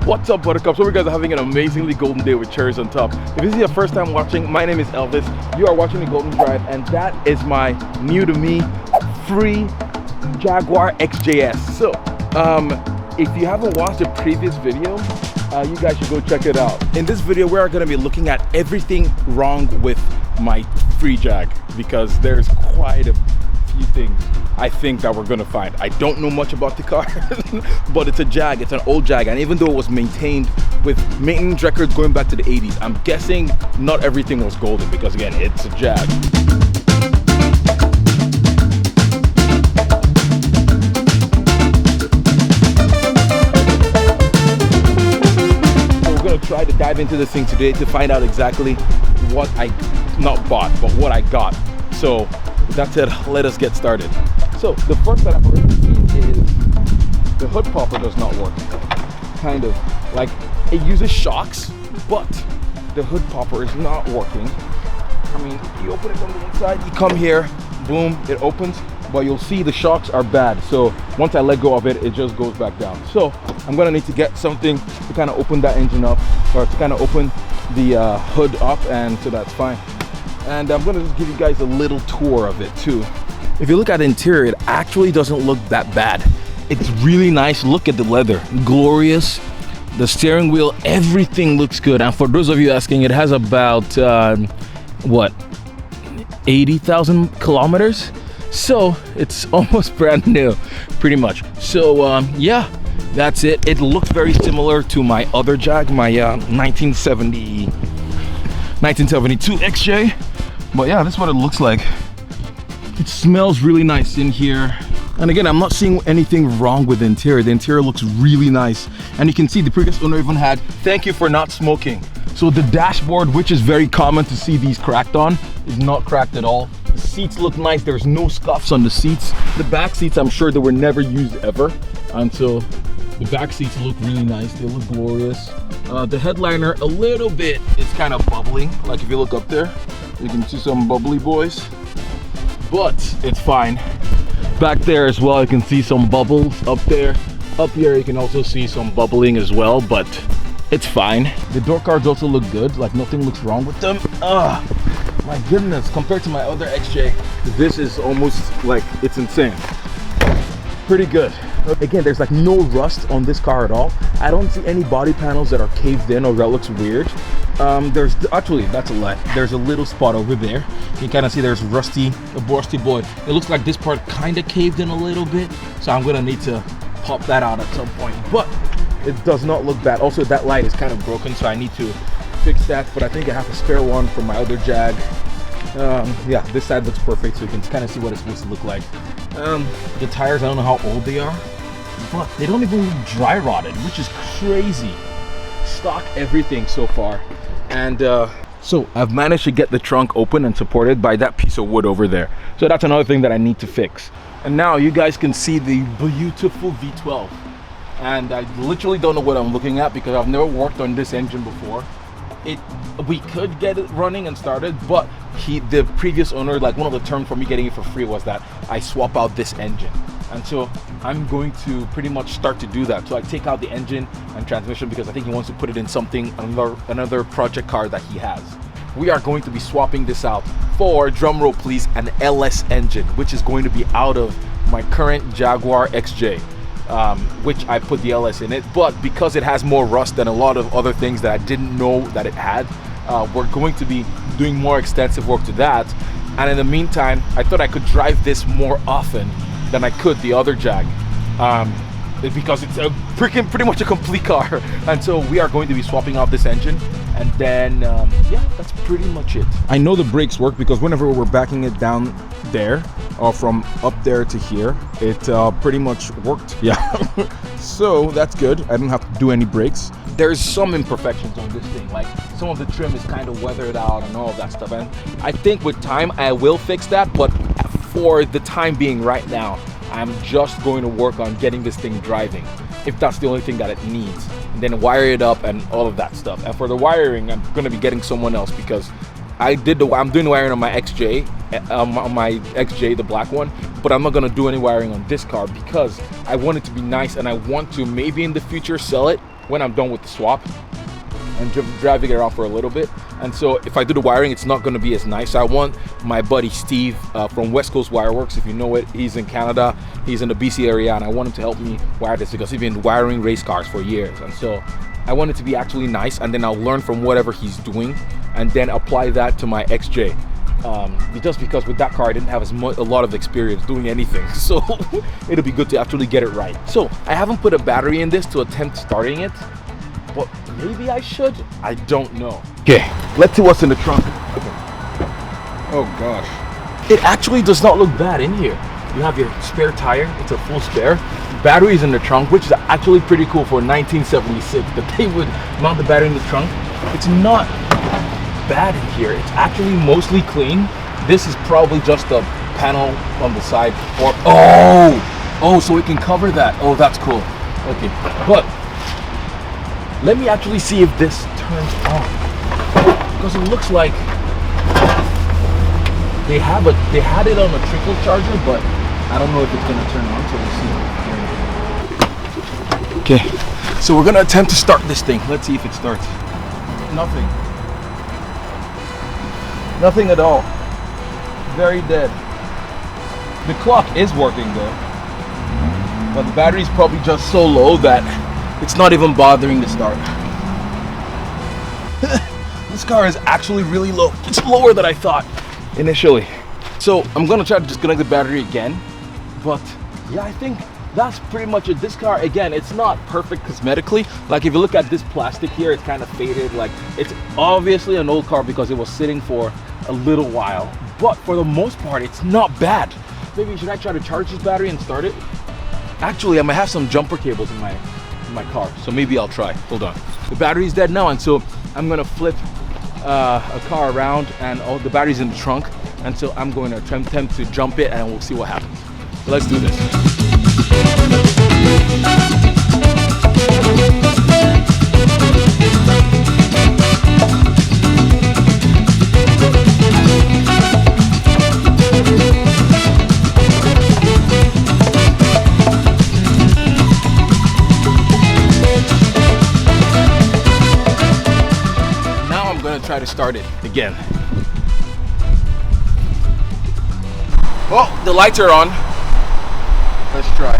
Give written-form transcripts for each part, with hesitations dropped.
What's up, Buttercups? Hope you guys are having an amazingly golden day with cherries on top. If this is your first time watching, my name is Elvis. You are watching the Golden Drive, and that is my new to me free Jaguar XJS. So, if you haven't watched a previous video, you guys should go check it out. In this video, we are going to be looking at everything wrong with my free Jag, because there's quite a few things I think that we're gonna find. I don't know much about the car, but it's a Jag, it's an old Jag, and even though it was maintained with maintenance records going back to the 80s, I'm guessing not everything was golden, because again, it's a Jag. So we're gonna try to dive into this thing today to find out exactly what I not bought, but what I got. So with that said, let us get started. So the first that I've already seen is the hood popper does not work. Kind of like it uses shocks, but the hood popper is not working. I mean, you open it from the inside, you come here, boom, it opens, but you'll see the shocks are bad. So once I let go of it, it just goes back down. So I'm gonna need to get something to kind of open that engine up, or to kind of open the hood up, and so that's fine. And I'm gonna just give you guys a little tour of it too. If you look at the interior, it actually doesn't look that bad. It's really nice. Look at the leather, glorious. The steering wheel, everything looks good. And for those of you asking, it has about, what, 80,000 kilometers? So it's almost brand new, pretty much. So yeah, that's it. It looks very similar to my other Jag, my 1972 XJ. But yeah, this is what it looks like. It smells really nice in here. And again, I'm not seeing anything wrong with the interior. The interior looks really nice. And you can see the previous owner even had, "Thank you for not smoking." So the dashboard, which is very common to see these cracked on, is not cracked at all. The seats look nice. There's no scuffs on the seats. The back seats, I'm sure they were never used ever. And so the back seats look really nice. They look glorious. The headliner, a little bit, is kind of bubbling. Like if you look up there, you can see some bubbly boys, but it's fine. Back there as well, you can see some bubbles up there. Up here, you can also see some bubbling as well, but it's fine. The door cards also look good, like nothing looks wrong with them. My goodness, compared to my other XJ, this is almost like, it's insane. Pretty good. Again, there's like no rust on this car at all. I don't see any body panels that are caved in or that looks weird. There's actually, that's a lie. There's a little spot over there. You can kind of see there's a rusty boy. It looks like this part kind of caved in a little bit, so I'm gonna need to pop that out at some point. But it does not look bad. Also, that light is kind of broken, so I need to fix that. But I think I have a spare one from my other Jag. Yeah, this side looks perfect, so you can kind of see what it's supposed to look like. The tires, I don't know how old they are, but they don't even look dry rotted, which is crazy. Stock everything so far. And so I've managed to get the trunk open and supported by that piece of wood over there. So that's another thing that I need to fix. And now you guys can see the beautiful V12. And I literally don't know what I'm looking at, because I've never worked on this engine before. We could get it running and started, but the previous owner, like one of the terms for me getting it for free was that I swap out this engine. And so I'm going to pretty much start to do that. So I take out the engine and transmission, because I think he wants to put it in something, another project car that he has. We are going to be swapping this out for, drumroll please, an LS engine, which is going to be out of my current Jaguar XJ. Which I put the LS in it, but because it has more rust than a lot of other things that I didn't know that it had, we're going to be doing more extensive work to that. And in the meantime, I thought I could drive this more often than I could the other Jag, because it's pretty much a complete car. And so we are going to be swapping out this engine, and then yeah, that's pretty much it. I know the brakes work, because whenever we're backing it down there, or from up there to here, it pretty much worked. Yeah. So that's good. I didn't have to do any brakes. There's some imperfections on this thing, like some of the trim is kind of weathered out and all of that stuff, and I think with time I will fix that. But for the time being right now, I'm just going to work on getting this thing driving, if that's the only thing that it needs, and then wire it up and all of that stuff. And for the wiring, I'm going to be getting someone else, because I'm doing the wiring on my XJ, the black one, but I'm not gonna do any wiring on this car, because I want it to be nice, and I want to maybe in the future sell it when I'm done with the swap and driving it around for a little bit. And so if I do the wiring, it's not going to be as nice. I want my buddy Steve from West Coast Wireworks, if you know it, he's in Canada, he's in the BC area, and I want him to help me wire this because he's been wiring race cars for years. And so I want it to be actually nice, and then I'll learn from whatever he's doing and then apply that to my XJ. Just because with that car I didn't have a lot of experience doing anything, so it'll be good to actually get it right. So I haven't put a battery in this to attempt starting it, but maybe I should. I don't know. Okay, let's see what's in the trunk. Okay. Oh gosh, it actually does not look bad in here. You have your spare tire, it's a full spare. Batteries in the trunk, which is actually pretty cool for 1976 that they would mount the battery in the trunk. It's not bad in here. It's actually mostly clean. This is probably just a panel on the side, or oh, so it can cover that. Oh, that's cool. Okay, but let me actually see if this turns on, because it looks like they had it on a trickle charger, but I don't know if it's gonna turn on, so we'll see. Okay, so we're gonna attempt to start this thing. Let's see if it starts. Nothing at all. Very dead. The clock is working though, but the battery's probably just so low that it's not even bothering to start. This car is actually really low. It's lower than I thought initially. So I'm gonna try to disconnect the battery again, but yeah, I think that's pretty much it. This car, again, it's not perfect cosmetically. Like if you look at this plastic here, it's kind of faded. Like it's obviously an old car because it was sitting for a little while, but for the most part it's not bad. Maybe should I try to charge this battery and start it? Actually, I might have some jumper cables in my car, so maybe I'll try. Hold on. The battery's dead now, and so I'm gonna flip a car around, and all the battery's in the trunk, and so I'm going to attempt to jump it, and we'll see what happens. So let's do this. Try to start it again. Well, the lights are on. Let's try.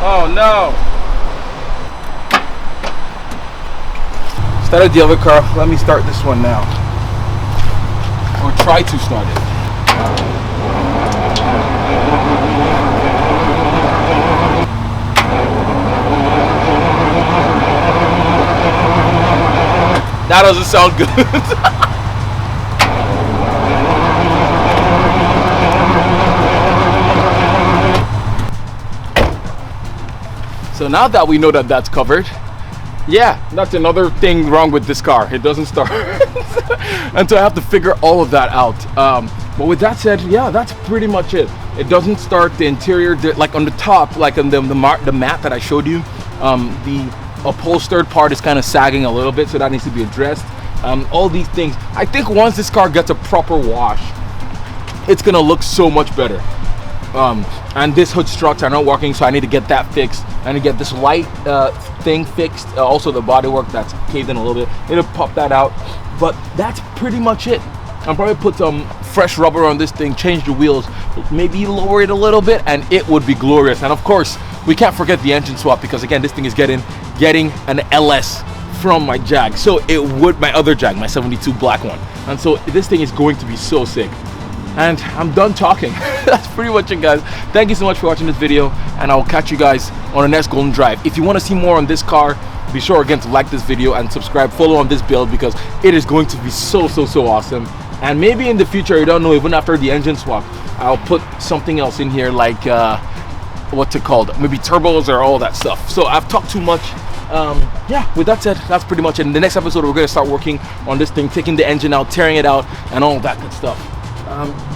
Oh no! Started the other car. Let me start this one now. Or try to start it. That doesn't sound good. So now that we know that that's covered, yeah, that's another thing wrong with this car. It doesn't start. And so I have to figure all of that out. But with that said, yeah, that's pretty much it. It doesn't start. The interior, like on the top, like on the mat that I showed you, the upholstered part is kind of sagging a little bit, so that needs to be addressed. All these things, I think once this car gets a proper wash, it's gonna look so much better. And this hood struts are not working, so I need to get that fixed. I need to get this light thing fixed, also the bodywork that's caved in a little bit. Need to pop that out, but that's pretty much it. I'll probably put some fresh rubber on this thing, change the wheels, maybe lower it a little bit, and it would be glorious. And of course, we can't forget the engine swap, because again, this thing is getting an LS from my Jag. So it would, my other Jag, my 72 black one. And so this thing is going to be so sick. And I'm done talking. That's pretty much it, guys. Thank you so much for watching this video, and I'll catch you guys on the next Golden Drive. If you want to see more on this car, be sure again to like this video and subscribe, follow on this build, because it is going to be so awesome. And maybe in the future, you don't know, even after the engine swap, I'll put something else in here, like what's it called, maybe turbos or all that stuff. So I've talked too much. Yeah, with that said, that's pretty much it. In the next episode, we're going to start working on this thing, taking the engine out, tearing it out, and all that good stuff.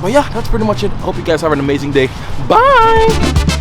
But yeah, that's pretty much it. Hope you guys have an amazing day. Bye.